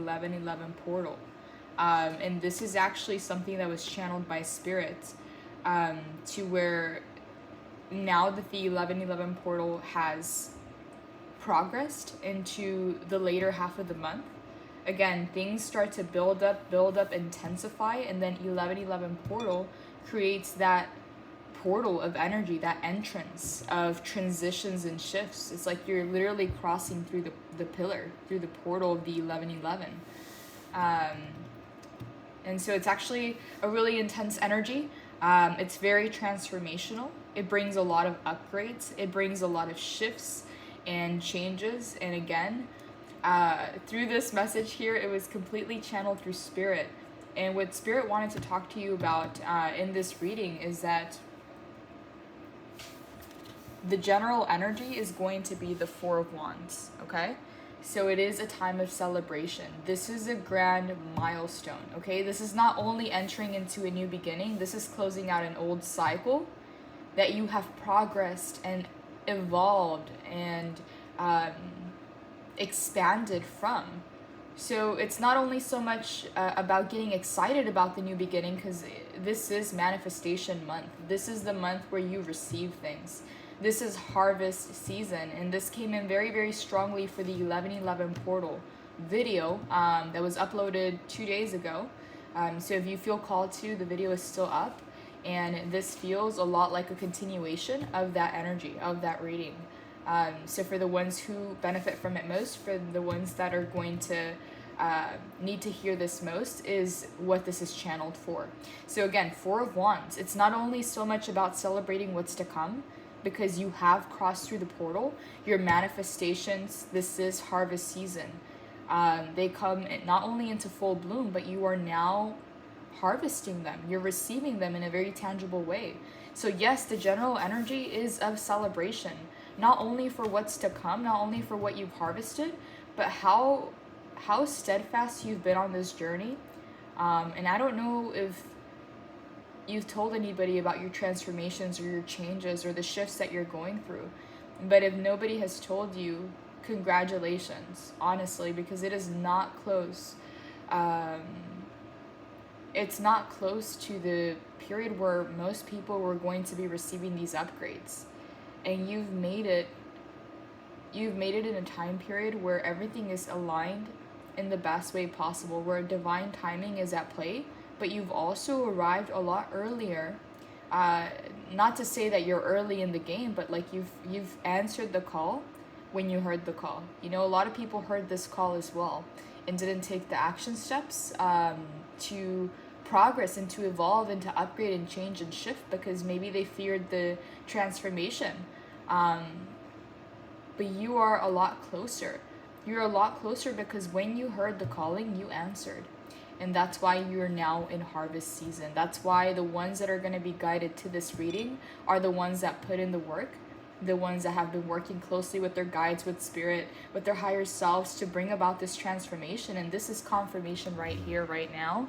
1111 portal. And this is actually something that was channeled by Spirit, to where now that the 1111 portal has progressed into the later half of the month, again, things start to build up, intensify, and then 1111 portal creates that portal of energy, that entrance of transitions and shifts. It's like you're literally crossing through the pillar, through the portal of the 1111. And so it's actually a really intense energy. It's very transformational. It brings a lot of upgrades. It brings a lot of shifts and changes. And again, through this message here, it was completely channeled through Spirit. And what Spirit wanted to talk to you about in this reading is that the general energy is going to be the Four of Wands, okay? So it is a time of celebration. This is a grand milestone, okay? This is not only entering into a new beginning, this is closing out an old cycle that you have progressed and evolved and expanded from. So it's not only so much about getting excited about the new beginning, because this is manifestation month. This is the month where you receive things. This is harvest season, and this came in very, very strongly for the 1111 portal video that was uploaded 2 days ago. So if you feel called to, the video is still up, and this feels a lot like a continuation of that energy, of that reading. So for the ones who benefit from it most, for the ones that are going to need to hear this most, is what this is channeled for. So again, Four of Wands, it's not only so much about celebrating what's to come, because you have crossed through the portal, your manifestations, this is harvest season. They come not only into full bloom, but you are now harvesting them. You're receiving them in a very tangible way. So yes, the general energy is of celebration, not only for what's to come, not only for what you've harvested, but how steadfast you've been on this journey. And I don't know if you've told anybody about your transformations or your changes or the shifts that you're going through, but if nobody has told you, congratulations, honestly, because it is not close. It's not close to the period where most people were going to be receiving these upgrades, and you've made it in a time period where everything is aligned in the best way possible, where divine timing is at play, but you've also arrived a lot earlier. Not to say that you're early in the game, but like you've answered the call when you heard the call. You know, a lot of people heard this call as well and didn't take the action steps to progress and to evolve and to upgrade and change and shift, because maybe they feared the transformation. But you are a lot closer. You're a lot closer because when you heard the calling, you answered. And that's why you're now in harvest season. That's why the ones that are going to be guided to this reading are the ones that put in the work, the ones that have been working closely with their guides, with Spirit, with their higher selves to bring about this transformation. And this is confirmation right here, right now,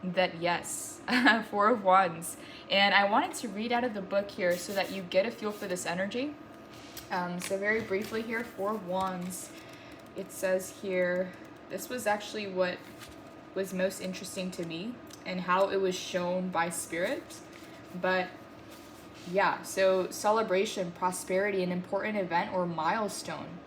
that yes, Four of Wands. And I wanted to read out of the book here so that you get a feel for this energy. So very briefly here, Four of Wands. It says here, this was actually what was most interesting to me and how it was shown by Spirit. But yeah, so celebration, prosperity, an important event or milestone,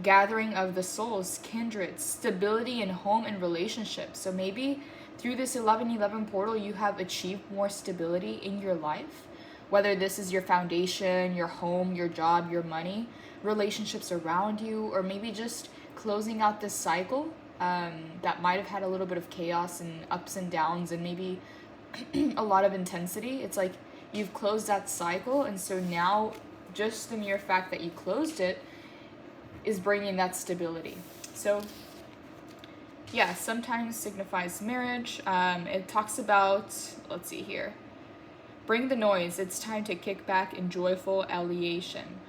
gathering of the souls, kindred, stability in home and relationships. So maybe through this 1111 portal, you have achieved more stability in your life, whether this is your foundation, your home, your job, your money, relationships around you, or maybe just closing out this cycle that might have had a little bit of chaos and ups and downs and maybe a lot of intensity. It's like you've closed that cycle, and so now just the mere fact that you closed it is bringing that stability. So yeah, sometimes signifies marriage. It talks about, let's see here, bring the noise, it's time to kick back in joyful elevation.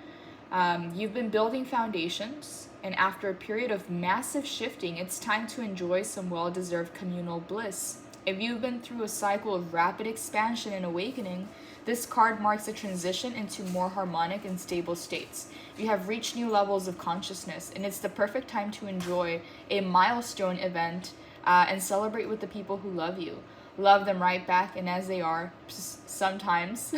You've been building foundations, and after a period of massive shifting, it's time to enjoy some well-deserved communal bliss. If you've been through a cycle of rapid expansion and awakening, This card marks a transition into more harmonic and stable states. You have reached new levels of consciousness, and it's the perfect time to enjoy a milestone event and celebrate with the people who love you. Love them right back and as they are. Sometimes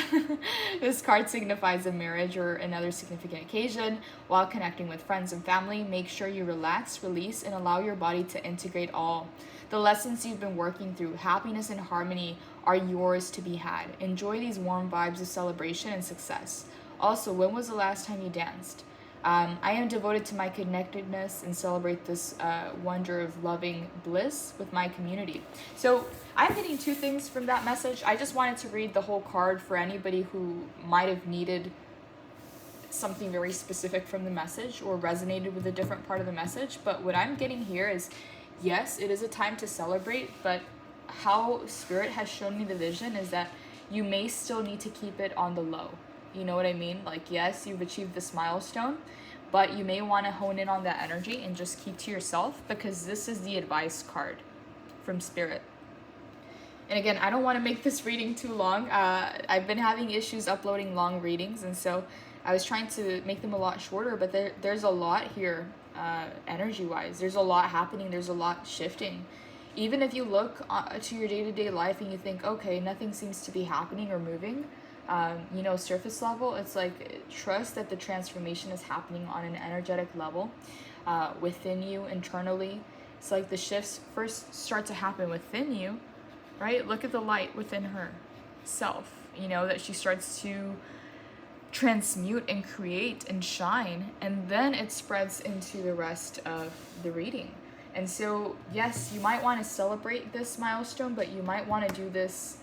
this card signifies a marriage or another significant occasion. While connecting with friends and family, make sure you relax, release, and allow your body to integrate all the lessons you've been working through. Happiness and harmony are yours to be had. Enjoy these warm vibes of celebration and success. Also, when was the last time you danced? I am devoted to my connectedness and celebrate this wonder of loving bliss with my community. So I'm getting two things from that message. I just wanted to read the whole card for anybody who might have needed something very specific from the message or resonated with a different part of the message. But what I'm getting here is, yes, it is a time to celebrate, but how Spirit has shown me the vision is that you may still need to keep it on the low. You know what I mean? Like, yes, you've achieved this milestone, but you may want to hone in on that energy and just keep to yourself, because this is the advice card from Spirit. And again, I don't want to make this reading too long. I've been having issues uploading long readings, and so I was trying to make them a lot shorter, but there's a lot here energy-wise. There's a lot happening. There's a lot shifting. Even if you look to your day-to-day life and you think, okay, nothing seems to be happening or moving, surface level, it's like, trust that the transformation is happening on an energetic level within you internally. It's like the shifts first start to happen within you, right? Look at the light within her self, that she starts to transmute and create and shine, and then it spreads into the rest of the reading. And so, yes, you might want to celebrate this milestone, but you might want to do this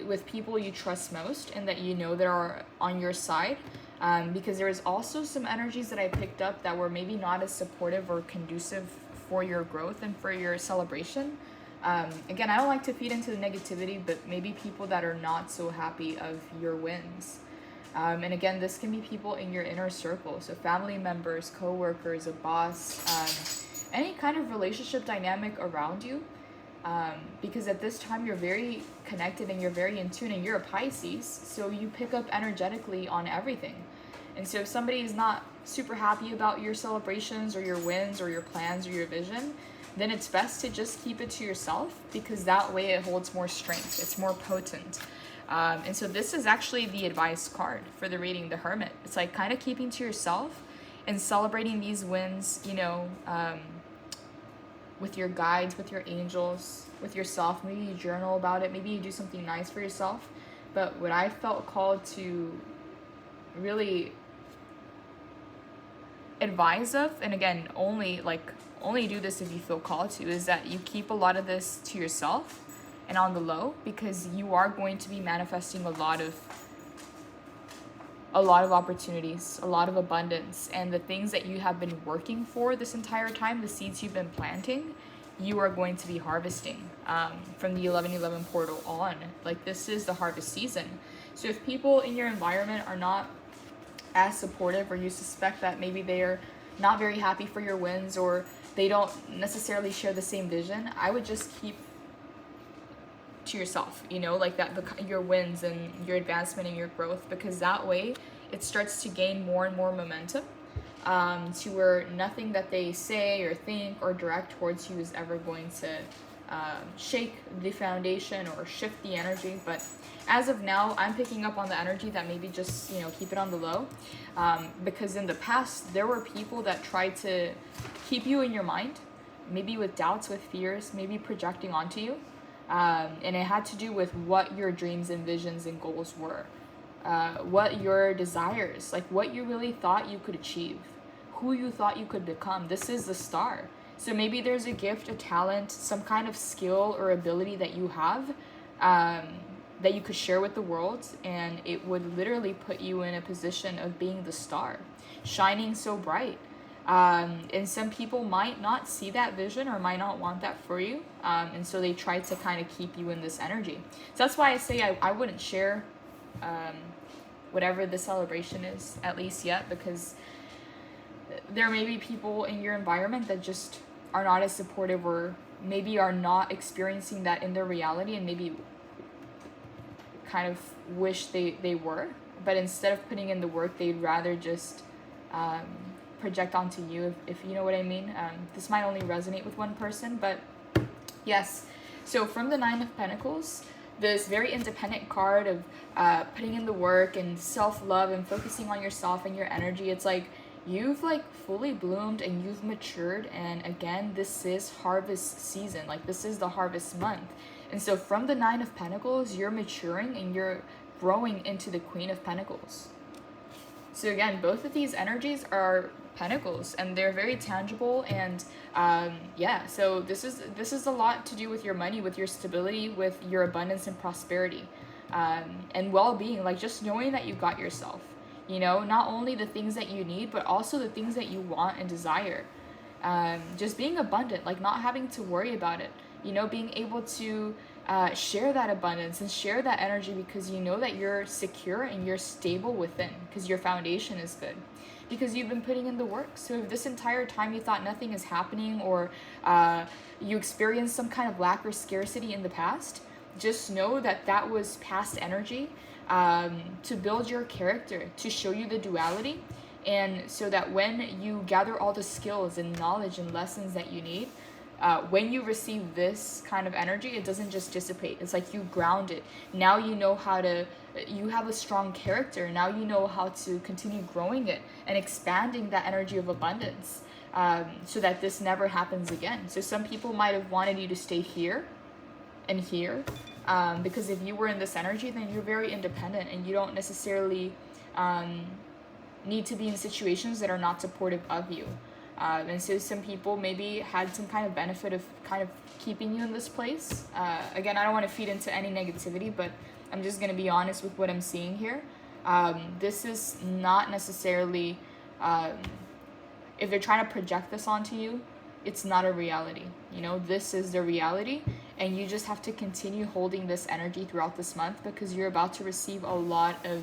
with people you trust most and that that are on your side, because there is also some energies that I picked up that were maybe not as supportive or conducive for your growth and for your celebration. Again, I don't like to feed into the negativity, but maybe people that are not so happy of your wins. And again, this can be people in your inner circle, so family members, co-workers, a boss, any kind of relationship dynamic around you. Because at this time you're very connected and you're very in tune, and you're a Pisces, so you pick up energetically on everything. And so if somebody is not super happy about your celebrations or your wins or your plans or your vision, then it's best to just keep it to yourself, because that way it holds more strength, it's more potent. And so this is actually the advice card for the reading, the Hermit. It's like kind of keeping to yourself and celebrating these wins, with your guides, with your angels, with yourself. Maybe you journal about it, maybe you do something nice for yourself. But what I felt called to really advise of, and again, only do this if you feel called to, is that you keep a lot of this to yourself and on the low, because you are going to be manifesting a lot of opportunities, a lot of abundance, and the things that you have been working for this entire time, the seeds you've been planting, you are going to be harvesting from the 1111 portal on. Like, this is the harvest season. So if people in your environment are not as supportive, or you suspect that maybe they're not very happy for your wins, or they don't necessarily share the same vision, I would just keep to yourself, like that, your wins and your advancement and your growth, because that way it starts to gain more and more momentum, to where nothing that they say or think or direct towards you is ever going to shake the foundation or shift the energy. But as of now, I'm picking up on the energy that maybe just keep it on the low, because in the past there were people that tried to keep you in your mind, maybe with doubts, with fears, maybe projecting onto you. And it had to do with what your dreams and visions and goals were, what your desires, like what you really thought you could achieve, who you thought you could become. This is the star. So maybe there's a gift, a talent, some kind of skill or ability that you have, that you could share with the world, and it would literally put you in a position of being the star, shining so bright. And some people might not see that vision or might not want that for you. And so they try to kind of keep you in this energy. So that's why I say I wouldn't share whatever the celebration is, at least yet, because there may be people in your environment that just are not as supportive, or maybe are not experiencing that in their reality, and maybe kind of wish they were, but instead of putting in the work, they'd rather just project onto you, if you know what I mean. This might only resonate with one person, but yes. So from the Nine of Pentacles, this very independent card of putting in the work and self-love and focusing on yourself and your energy, it's like you've like fully bloomed and you've matured. And again, this is harvest season, like this is the harvest month. And so from the Nine of Pentacles, you're maturing and you're growing into the Queen of Pentacles. So again, both of these energies are pentacles and they're very tangible. And yeah, so this is a lot to do with your money, with your stability, with your abundance and prosperity, and well-being, like just knowing that you got yourself, you know, not only the things that you need, but also the things that you want and desire. Just being abundant, like not having to worry about it, you know, being able to share that abundance and share that energy because you know that you're secure and you're stable within, because your foundation is good, because you've been putting in the work. So if this entire time you thought nothing is happening, or you experienced some kind of lack or scarcity in the past, just know that that was past energy, to build your character, to show you the duality, and so that when you gather all the skills and knowledge and lessons that you need, when you receive this kind of energy, it doesn't just dissipate. It's like you ground it. Now you know how to, you have a strong character. Now you know how to continue growing it and expanding that energy of abundance, so that this never happens again. So some people might have wanted you to stay here and here, because if you were in this energy, then you're very independent and you don't necessarily need to be in situations that are not supportive of you. And so some people maybe had some kind of benefit of kind of keeping you in this place. Again, I don't want to feed into any negativity, but I'm just going to be honest with what I'm seeing here. This is not necessarily, if they're trying to project this onto you, it's not a reality. You know, this is the reality, and you just have to continue holding this energy throughout this month, because you're about to receive a lot of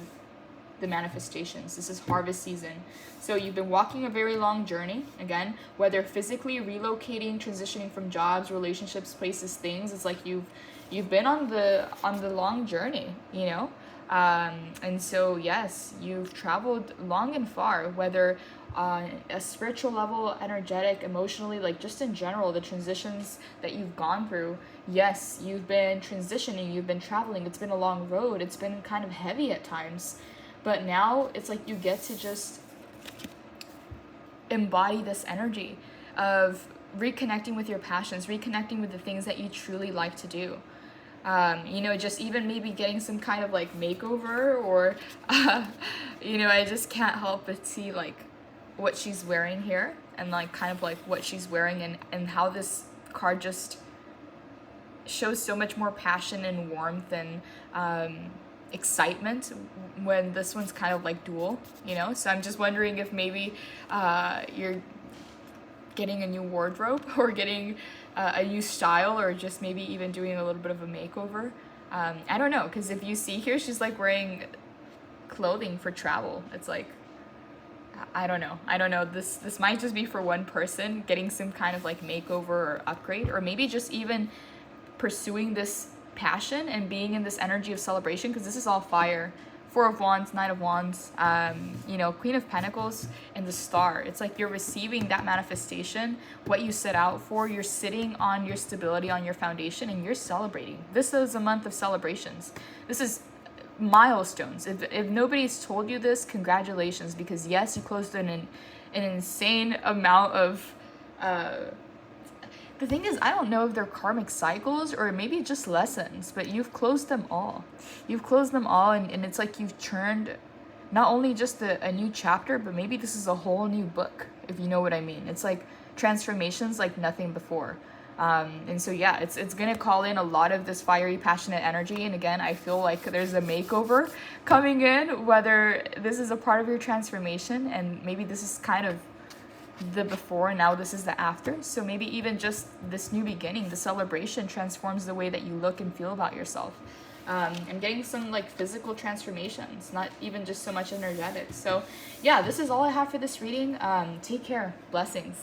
the manifestations. This is harvest season. So you've been walking a very long journey, again, whether physically relocating, transitioning from jobs, relationships, places, things. It's like you've been on the long journey, you know. And so yes, you've traveled long and far, whether on a spiritual level, energetic, emotionally, like just in general, the transitions that you've gone through. Yes, you've been transitioning, you've been traveling. It's been a long road. It's been kind of heavy at times. But now it's like you get to just embody this energy of reconnecting with your passions, reconnecting with the things that you truly like to do. You know, just even maybe getting some kind of like makeover, or, you know, I just can't help but see like what she's wearing here, and like kind of like what she's wearing, and how this card just shows so much more passion and warmth and excitement, when this one's kind of like dual, you know. So I'm just wondering if maybe you're getting a new wardrobe, or getting a new style, or just maybe even doing a little bit of a makeover. I don't know, because if you see here, she's like wearing clothing for travel. It's like, I don't know, this might just be for one person getting some kind of like makeover or upgrade, or maybe just even pursuing this passion and being in this energy of celebration, because this is all fire. Four of Wands, Knight of Wands, you know, Queen of Pentacles, and the Star. It's like you're receiving that manifestation, what you set out for. You're sitting on your stability, on your foundation, and you're celebrating. This is a month of celebrations. This is milestones. If nobody's told you this, congratulations, because yes, you closed an insane amount of the thing is, I don't know if they're karmic cycles or maybe just lessons, but you've closed them all. You've closed them all, and it's like you've turned not only just a new chapter, but maybe this is a whole new book, if you know what I mean. It's like transformations like nothing before. And so yeah, it's gonna call in a lot of this fiery, passionate energy. And again, I feel like there's a makeover coming in, whether this is a part of your transformation, and maybe this is kind of the before, and now this is the after. So maybe even just this new beginning, the celebration, transforms the way that you look and feel about yourself. And getting some like physical transformations, not even just so much energetic. So yeah, this is all I have for this reading. Take care. Blessings.